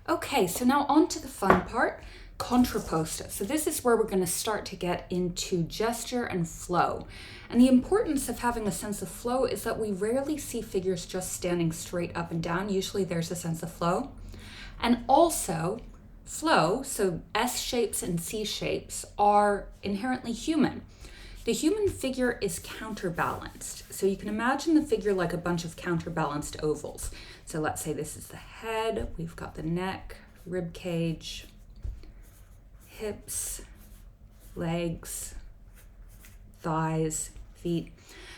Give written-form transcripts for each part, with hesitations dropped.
Okay, so now on to the fun part, contrapposto. So this is where we're going to start to get into gesture and flow. And the importance of having a sense of flow is that we rarely see figures just standing straight up and down. Usually there's a sense of flow. And also, flow, so S shapes and C shapes, are inherently human. The human figure is counterbalanced. So you can imagine the figure like a bunch of counterbalanced ovals. So let's say this is the head, we've got the neck, rib cage, hips, legs, thighs, feet.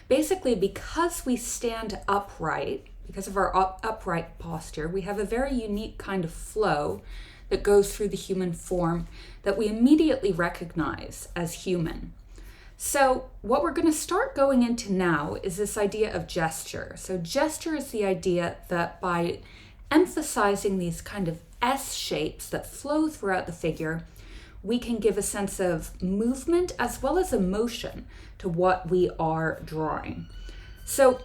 Basically, because we stand upright, because of our upright posture, we have a very unique kind of flow that goes through the human form that we immediately recognize as human. So what we're going to start going into now is this idea of gesture. So gesture is the idea that by emphasizing these kind of S shapes that flow throughout the figure, we can give a sense of movement as well as emotion to what we are drawing. So,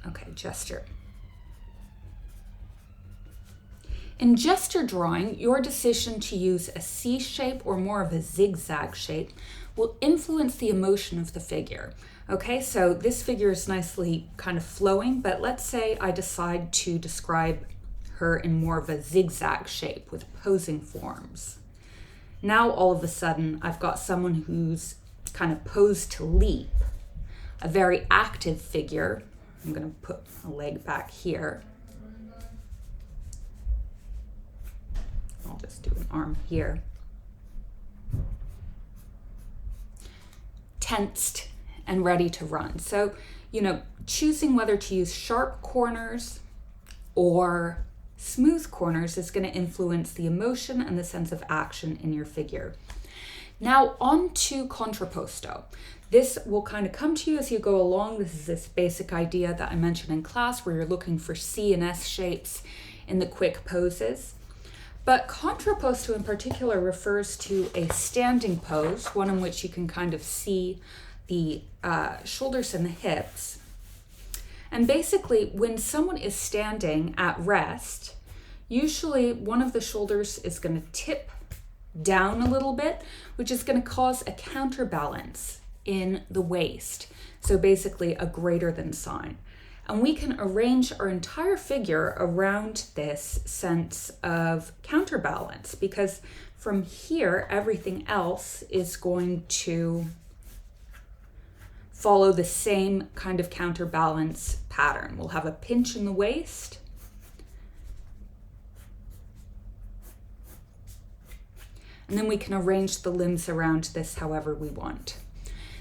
okay, gesture. In gesture drawing, your decision to use a C shape or more of a zigzag shape will influence the emotion of the figure. Okay, so this figure is nicely kind of flowing, but let's say I decide to describe her in more of a zigzag shape with opposing forms. Now all of a sudden I've got someone who's kind of posed to leap, a very active figure. I'm going to put a leg back here. I'll just do an arm here. Tensed and ready to run. So, choosing whether to use sharp corners or smooth corners is going to influence the emotion and the sense of action in your figure. Now on to contrapposto. This will kind of come to you as you go along. This is this basic idea that I mentioned in class where you're looking for C and S shapes in the quick poses. But contrapposto in particular refers to a standing pose, one in which you can kind of see the shoulders and the hips. And basically, when someone is standing at rest, usually one of the shoulders is going to tip down a little bit, which is going to cause a counterbalance in the waist. So basically a greater than sign. And we can arrange our entire figure around this sense of counterbalance because from here, everything else is going to follow the same kind of counterbalance pattern. We'll have a pinch in the waist. And then we can arrange the limbs around this however we want.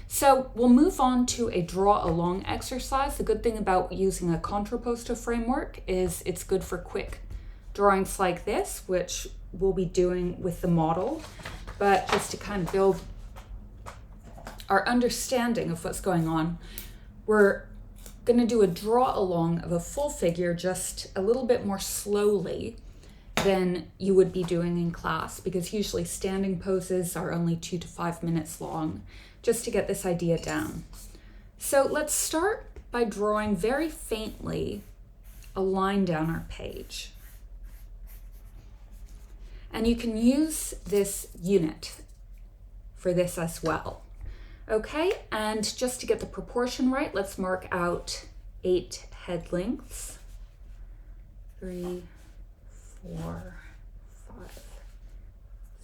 So we'll move on to a draw along exercise. The good thing about using a contrapposto framework is it's good for quick drawings like this, which we'll be doing with the model, but just to kind of build our understanding of what's going on, we're going to do a draw along of a full figure just a little bit more slowly than you would be doing in class, because usually standing poses are only 2 to 5 minutes long, just to get this idea down. So let's start by drawing very faintly a line down our page. And you can use this unit for this as well. Okay, and just to get the proportion right, let's mark out 8 head lengths. 3, 4, 5,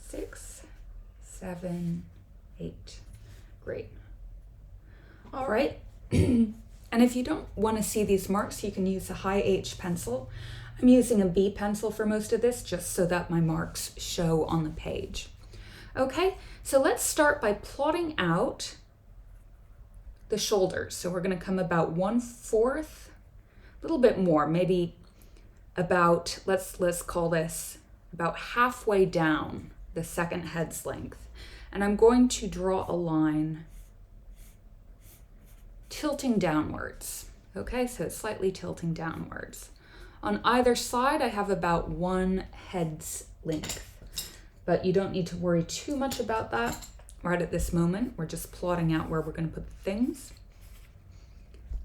6, 7, 8. Great. All right. And if you don't want to see these marks, you can use a high H pencil. I'm using a B pencil for most of this just so that my marks show on the page. Okay, so let's start by plotting out the shoulders. So we're going to come about 1/4, a little bit more, maybe about, let's call this about halfway down the second head's length. And I'm going to draw a line tilting downwards. Okay, so it's slightly tilting downwards. On either side, I have about 1 head's length, but you don't need to worry too much about that right at this moment. We're just plotting out where we're going to put the things.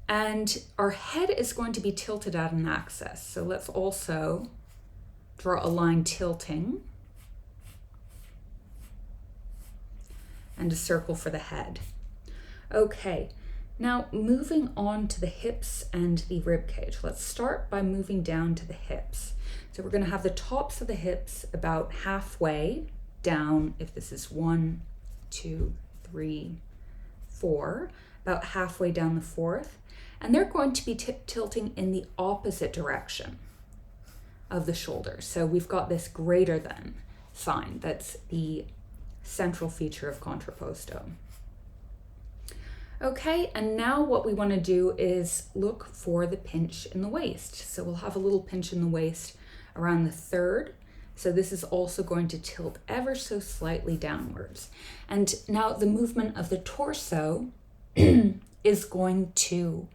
And our head is going to be tilted at an axis. So let's also draw a line tilting, and a circle for the head. Okay, now moving on to the hips and the rib cage. Let's start by moving down to the hips. So we're going to have the tops of the hips about halfway down, if this is 1, 2, 3, 4, about halfway down the fourth, and they're going to be tilting in the opposite direction of the shoulders. So we've got this greater than sign. That's the central feature of contrapposto. Okay, and now what we want to do is look for the pinch in the waist. So we'll have a little pinch in the waist around the third. So this is also going to tilt ever so slightly downwards. And now the movement of the torso is going to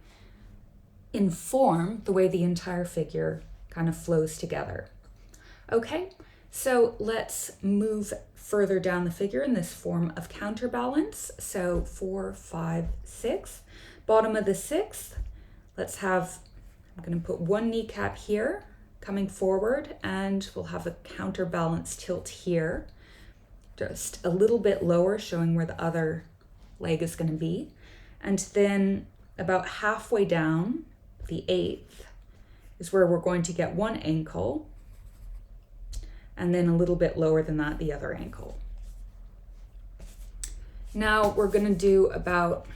inform the way the entire figure kind of flows together. Okay, so let's move further down the figure in this form of counterbalance. So 4, 5, 6. Bottom of the sixth, let's have, I'm going to put one kneecap here coming forward, and we'll have a counterbalance tilt here, just a little bit lower, showing where the other leg is going to be. And then about halfway down, the eighth, is where we're going to get one ankle, and then a little bit lower than that, the other ankle. Now we're going to do about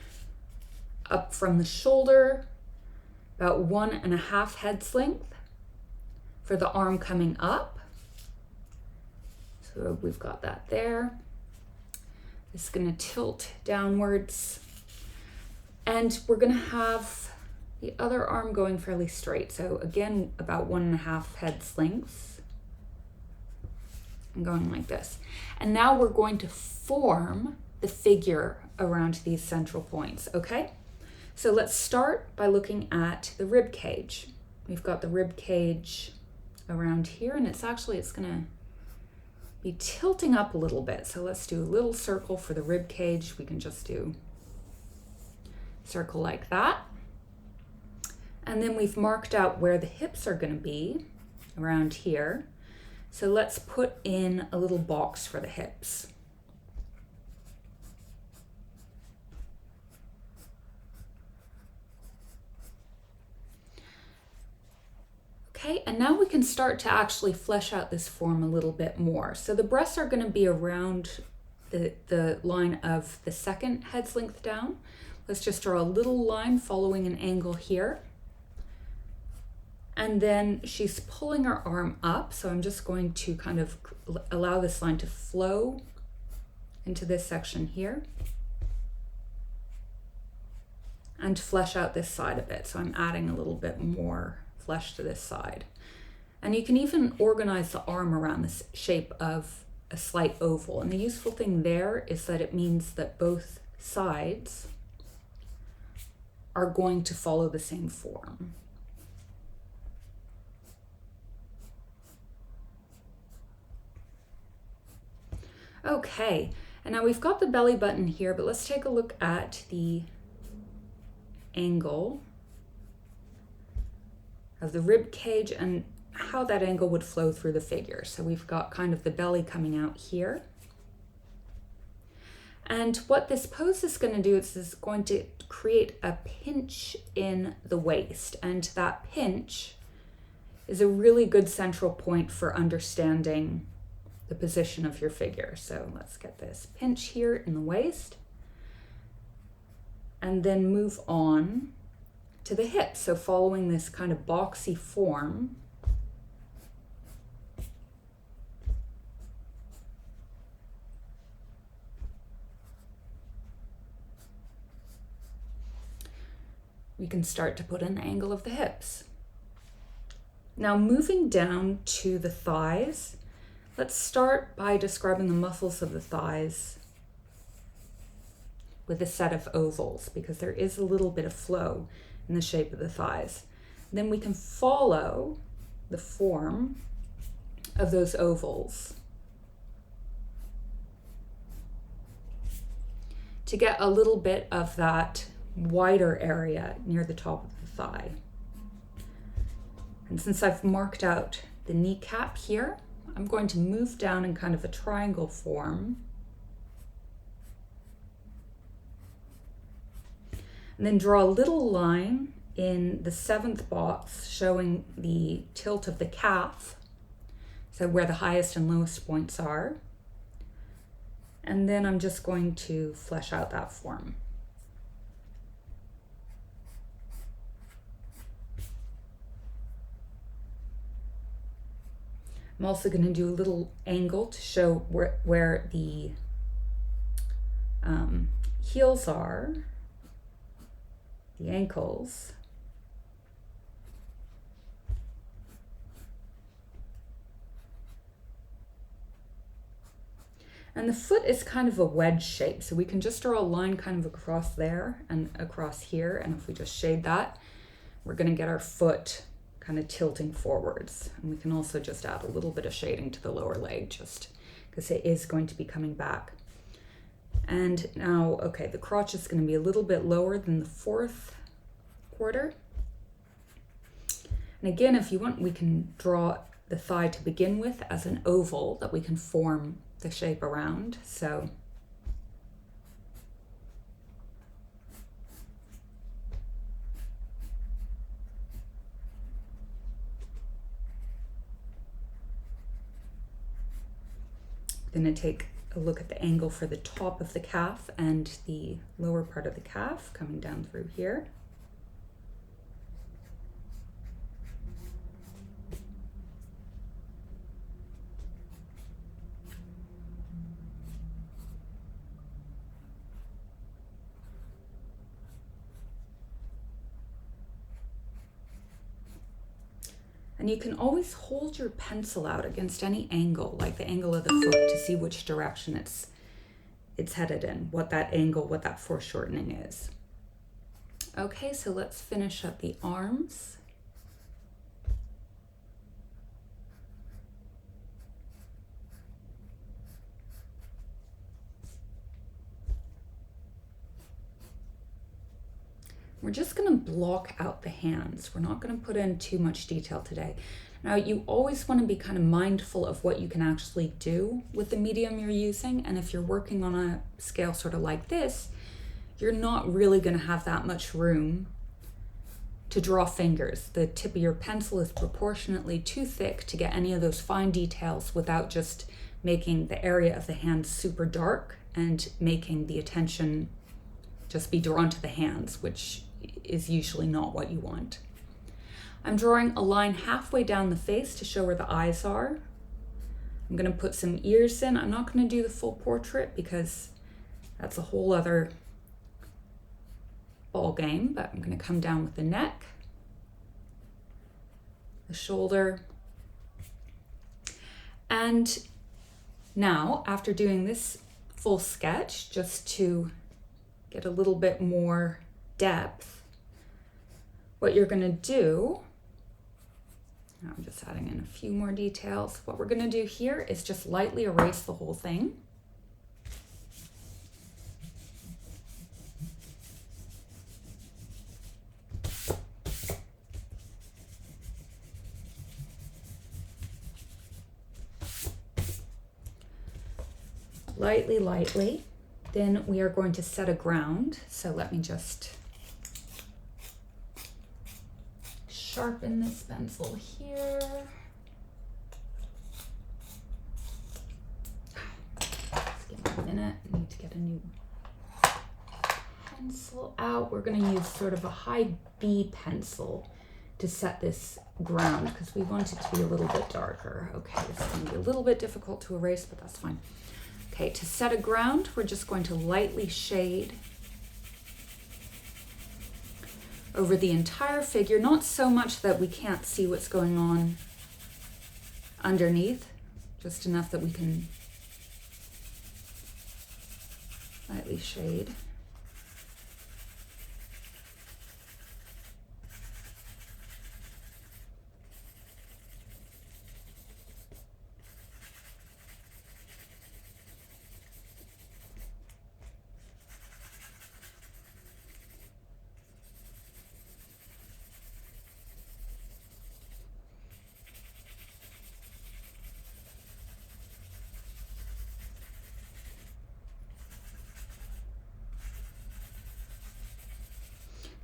up from the shoulder, about 1.5 head's length for the arm coming up. So we've got that there. It's going to tilt downwards. And we're going to have the other arm going fairly straight. So again, about 1.5 head's lengths. And going like this. And now we're going to form the figure around these central points, okay? So let's start by looking at the rib cage. We've got the rib cage around here, and it's gonna be tilting up a little bit. So let's do a little circle for the rib cage. We can just do circle like that. And then we've marked out where the hips are gonna be around here. So let's put in a little box for the hips. Okay, and now we can start to actually flesh out this form a little bit more. So the breasts are going to be around the line of the second head's length down. Let's just draw a little line following an angle here. And then she's pulling her arm up. So I'm just going to kind of allow this line to flow into this section here and flesh out this side of it. So I'm adding a little bit more flesh to this side. And you can even organize the arm around the shape of a slight oval. And the useful thing there is that it means that both sides are going to follow the same form. Okay, and now we've got the belly button here, but let's take a look at the angle of the rib cage and how that angle would flow through the figure. So we've got kind of the belly coming out here. And what this pose is going to do is going to create a pinch in the waist. And that pinch is a really good central point for understanding the position of your figure. So let's get this pinch here in the waist and then move on to the hips. So following this kind of boxy form, we can start to put in the angle of the hips. Now moving down to the thighs, let's start by describing the muscles of the thighs with a set of ovals, because there is a little bit of flow in the shape of the thighs. Then we can follow the form of those ovals to get a little bit of that wider area near the top of the thigh. And since I've marked out the kneecap here. I'm going to move down in kind of a triangle form. And then draw a little line in the 7th box showing the tilt of the calf, so where the highest and lowest points are. And then I'm just going to flesh out that form. I'm also going to do a little angle to show where the heels are, the ankles. And the foot is kind of a wedge shape, so we can just draw a line kind of across there and across here, and if we just shade that, we're going to get our foot kind of tilting forwards. And we can also just add a little bit of shading to the lower leg, just because it is going to be coming back. And now, okay, the crotch is going to be a little bit lower than the 4th quarter. And again, if you want, we can draw the thigh to begin with as an oval that we can form the shape around. So I'm going to take a look at the angle for the top of the calf and the lower part of the calf coming down through here. And you can always hold your pencil out against any angle, like the angle of the foot, to see which direction it's headed in, what that angle, what that foreshortening is. Okay, so let's finish up the arms. We're just going to block out the hands. We're not going to put in too much detail today. Now, you always want to be kind of mindful of what you can actually do with the medium you're using. And if you're working on a scale sort of like this, you're not really going to have that much room to draw fingers. The tip of your pencil is proportionately too thick to get any of those fine details without just making the area of the hand super dark and making the attention just be drawn to the hands, which is usually not what you want. I'm drawing a line halfway down the face to show where the eyes are. I'm going to put some ears in. I'm not going to do the full portrait because that's a whole other ball game, but I'm going to come down with the neck, the shoulder. And now, after doing this full sketch, just to get a little bit more depth, what you're going to do, I'm just adding in a few more details. What we're going to do here is just lightly erase the whole thing. Lightly. Then we are going to set a ground. So let me just sharpen this pencil here. Just give me a minute. I need to get a new pencil out. We're going to use sort of a high B pencil to set this ground because we want it to be a little bit darker. Okay, this is going to be a little bit difficult to erase, but that's fine. Okay, to set a ground, we're just going to lightly shade over the entire figure, not so much that we can't see what's going on underneath, just enough that we can lightly shade.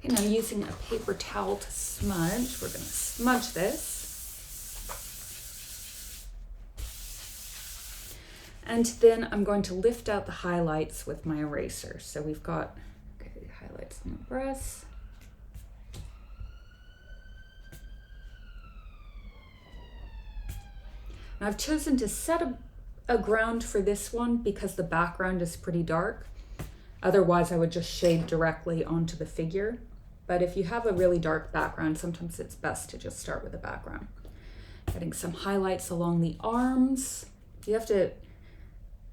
Okay, now using a paper towel to smudge, we're going to smudge this. And then I'm going to lift out the highlights with my eraser. So we've got highlights on the breast. Now I've chosen to set a ground for this one because the background is pretty dark. Otherwise I would just shade directly onto the figure. But if you have a really dark background, sometimes it's best to just start with the background. Getting some highlights along the arms. You have to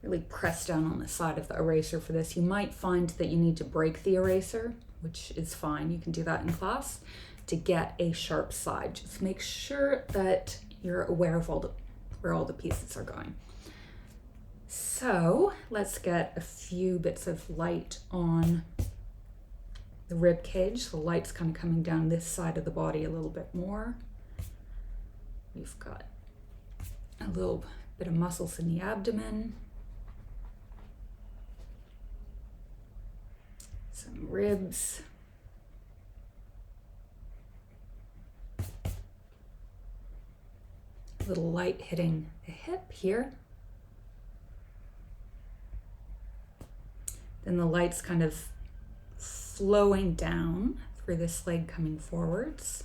really press down on the side of the eraser for this. You might find that you need to break the eraser, which is fine. You can do that in class to get a sharp side. Just make sure that you're aware of where all the pieces are going. So let's get a few bits of light on the rib cage. The light's kind of coming down this side of the body a little bit more. We've got a little bit of muscles in the abdomen. Some ribs. A little light hitting the hip here. Then the light's kind of flowing down through this leg coming forwards.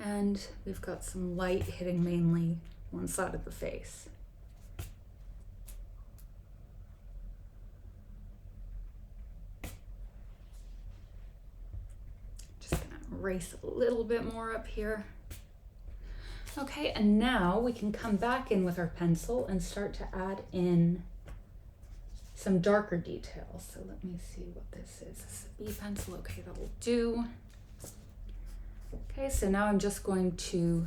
And we've got some light hitting mainly one side of the face. Just gonna erase a little bit more up here. Okay, and now we can come back in with our pencil and start to add in some darker details. So let me see what this is. This is a B pencil. Okay, that will do. Okay, so now I'm just going to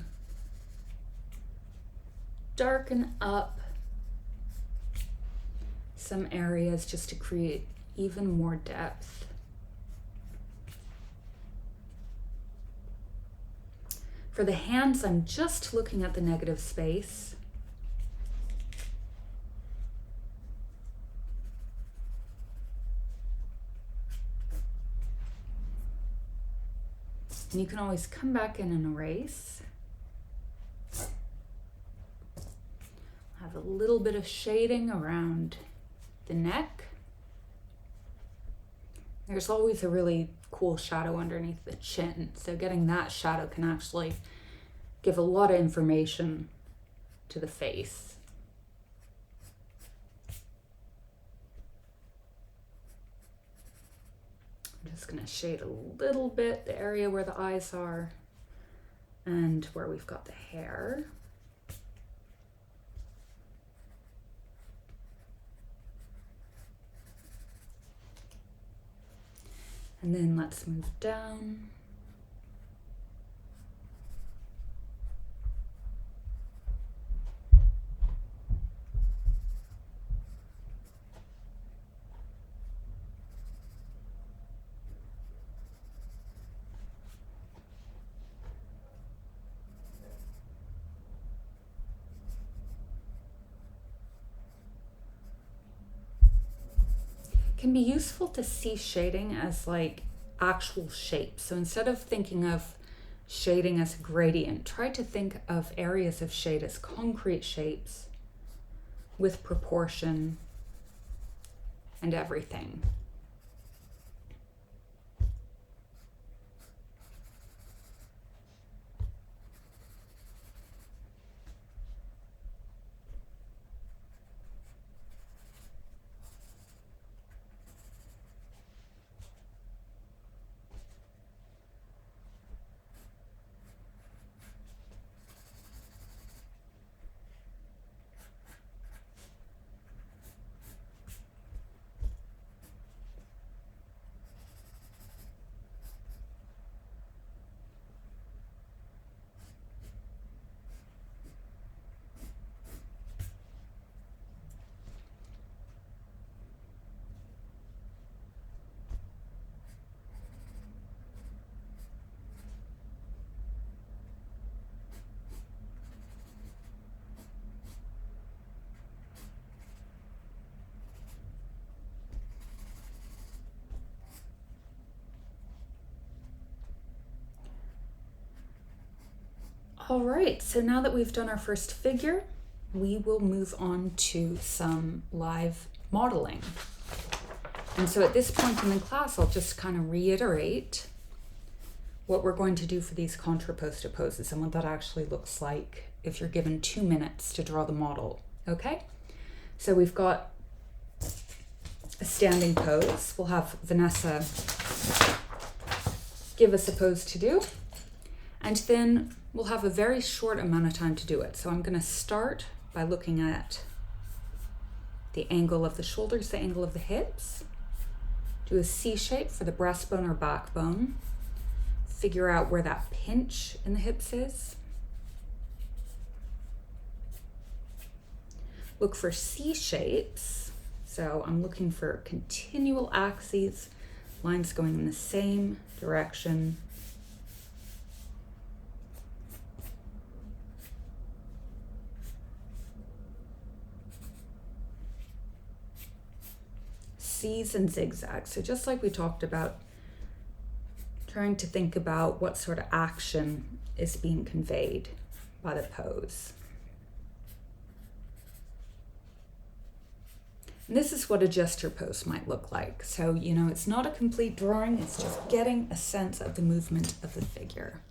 darken up some areas just to create even more depth. For the hands, I'm just looking at the negative space. And you can always come back in and erase. Have a little bit of shading around the neck. There's always a really cool shadow underneath the chin, so getting that shadow can actually give a lot of information to the face. I'm just going to shade a little bit the area where the eyes are and where we've got the hair. And then let's move down. Can be useful to see shading as like actual shapes. So instead of thinking of shading as a gradient, try to think of areas of shade as concrete shapes with proportion and everything. All right, so now that we've done our first figure, we will move on to some live modeling. And so at this point in the class, I'll just kind of reiterate what we're going to do for these contrapposto poses and what that actually looks like if you're given 2 minutes to draw the model, okay? So we've got a standing pose. We'll have Vanessa give us a pose to do, and then we'll have a very short amount of time to do it. So I'm going to start by looking at the angle of the shoulders, the angle of the hips, do a C shape for the breastbone or backbone, figure out where that pinch in the hips is, look for C shapes. So I'm looking for continual axes, lines going in the same direction. C's and zigzags. So just like we talked about, trying to think about what sort of action is being conveyed by the pose. And this is what a gesture pose might look like. So, it's not a complete drawing, it's just getting a sense of the movement of the figure.